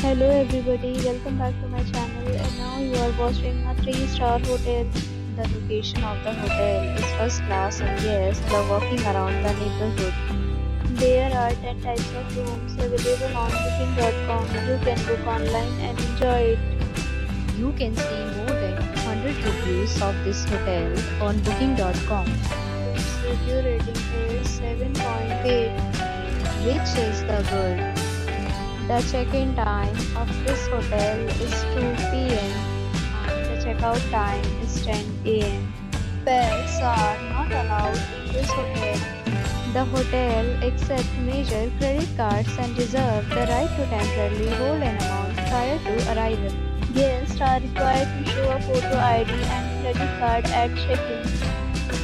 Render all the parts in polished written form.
Hello everybody, welcome back to my channel and now you are watching a 3-star hotel. The location of the hotel is first class and guests love walking around the neighborhood. There are 10 types of rooms available on booking.com. You can book online and enjoy it. You can see more than 100 reviews of this hotel on booking.com, Its review rating is 7.8, which is the good. The check-in time of this hotel is 2 p.m. and the checkout time is 10 a.m. Pets are not allowed in this hotel. The hotel accepts major credit cards and reserves the right to temporarily hold an amount prior to arrival. Guests are required to show a photo ID and credit card at check-in.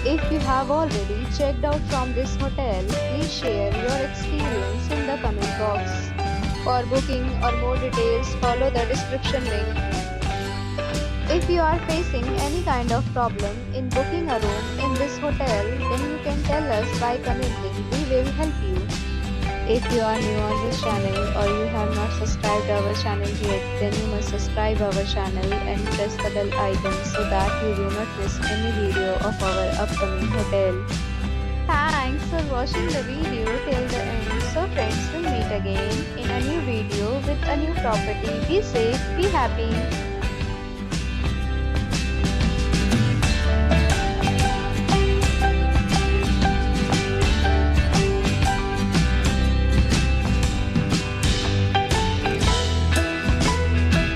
If you have already checked out from this hotel, please share your experience in the comment box. For booking or more details, follow the description link. If you are facing any kind of problem in booking a room in this hotel, then you can tell us by commenting. We will help you. If you are new on this channel or you have not subscribed our channel yet, then you must subscribe our channel and press the bell icon so that you do not miss any video of our upcoming hotel. Thanks for watching the video till the end. So friends, will meet again in a new video with a new property. Be safe, be happy.